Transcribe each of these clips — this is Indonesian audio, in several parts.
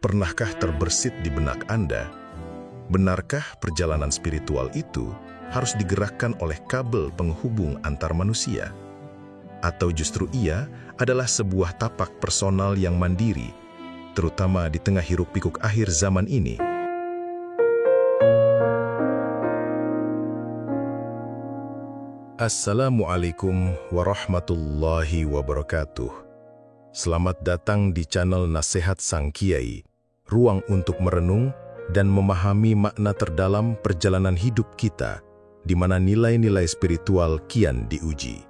Pernahkah terbersit di benak Anda? Benarkah perjalanan spiritual itu harus digerakkan oleh kabel penghubung antar manusia? Atau justru ia adalah sebuah tapak personal yang mandiri, terutama di tengah hiruk-pikuk akhir zaman ini? Assalamualaikum warahmatullahi wabarakatuh. Selamat datang di channel Nasihat Sang Kiai, ruang untuk merenung dan memahami makna terdalam perjalanan hidup kita, di mana nilai-nilai spiritual kian diuji.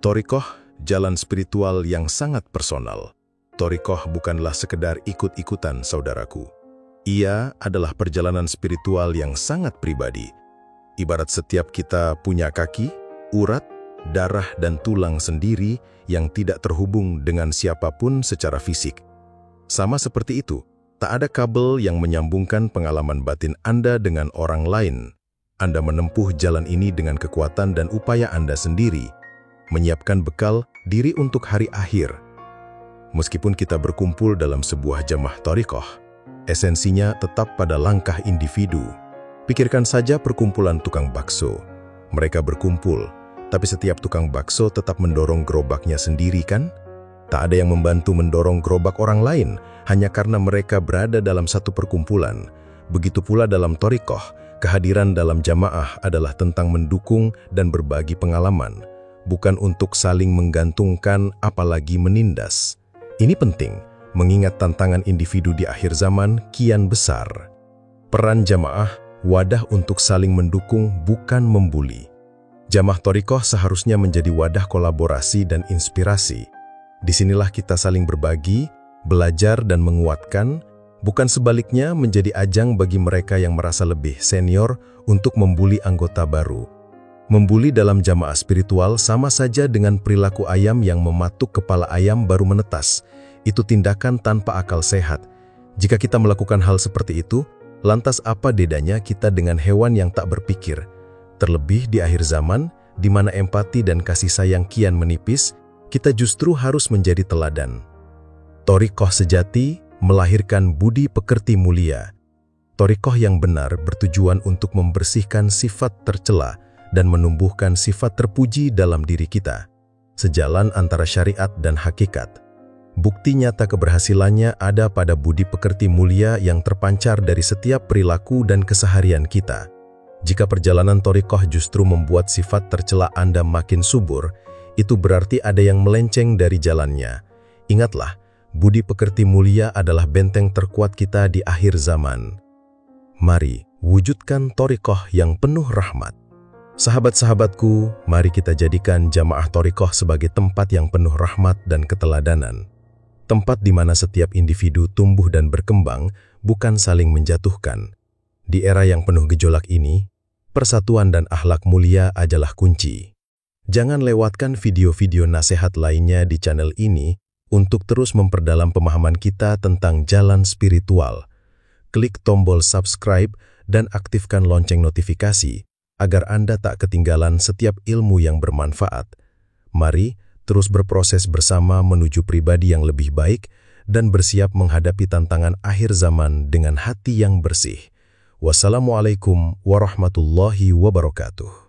Thariqah, jalan spiritual yang sangat personal. Thariqah bukanlah sekedar ikut-ikutan, saudaraku. Ia adalah perjalanan spiritual yang sangat pribadi. Ibarat setiap kita punya kaki, urat, darah dan tulang sendiri yang tidak terhubung dengan siapapun secara fisik. Sama seperti itu, tak ada kabel yang menyambungkan pengalaman batin Anda dengan orang lain. Anda menempuh jalan ini dengan kekuatan dan upaya Anda sendiri, menyiapkan bekal diri untuk hari akhir. Meskipun kita berkumpul dalam sebuah jamaah thariqah, esensinya tetap pada langkah individu. Pikirkan saja perkumpulan tukang bakso. Mereka berkumpul, tapi setiap tukang bakso tetap mendorong gerobaknya sendiri, kan? Tak ada yang membantu mendorong gerobak orang lain hanya karena mereka berada dalam satu perkumpulan. Begitu pula dalam thariqah, kehadiran dalam jamaah adalah tentang mendukung dan berbagi pengalaman, bukan untuk saling menggantungkan apalagi menindas. Ini penting, mengingat tantangan individu di akhir zaman kian besar. Peran jamaah, wadah untuk saling mendukung, bukan membuli. Jamaah thariqah seharusnya menjadi wadah kolaborasi dan inspirasi. Disinilah kita saling berbagi, belajar dan menguatkan, bukan sebaliknya menjadi ajang bagi mereka yang merasa lebih senior untuk membuli anggota baru. Membuli dalam jamaah spiritual sama saja dengan perilaku ayam yang mematuk kepala ayam baru menetas. Itu tindakan tanpa akal sehat. Jika kita melakukan hal seperti itu, lantas apa bedanya kita dengan hewan yang tak berpikir? Terlebih di akhir zaman, di mana empati dan kasih sayang kian menipis, kita justru harus menjadi teladan. Thariqah sejati melahirkan budi pekerti mulia. Thariqah yang benar bertujuan untuk membersihkan sifat tercela dan menumbuhkan sifat terpuji dalam diri kita, sejalan antara syariat dan hakikat. Bukti nyata keberhasilannya ada pada budi pekerti mulia yang terpancar dari setiap perilaku dan keseharian kita. Jika perjalanan thariqah justru membuat sifat tercela Anda makin subur, itu berarti ada yang melenceng dari jalannya. Ingatlah, budi pekerti mulia adalah benteng terkuat kita di akhir zaman. Mari wujudkan thariqah yang penuh rahmat. Sahabat-sahabatku, mari kita jadikan jamaah thariqah sebagai tempat yang penuh rahmat dan keteladanan. Tempat di mana setiap individu tumbuh dan berkembang, bukan saling menjatuhkan. Di era yang penuh gejolak ini, persatuan dan akhlak mulia adalah kunci. Jangan lewatkan video-video nasihat lainnya di channel ini untuk terus memperdalam pemahaman kita tentang jalan spiritual. Klik tombol subscribe dan aktifkan lonceng notifikasi agar Anda tak ketinggalan setiap ilmu yang bermanfaat. Mari terus berproses bersama menuju pribadi yang lebih baik dan bersiap menghadapi tantangan akhir zaman dengan hati yang bersih. Wassalamualaikum warahmatullahi wabarakatuh.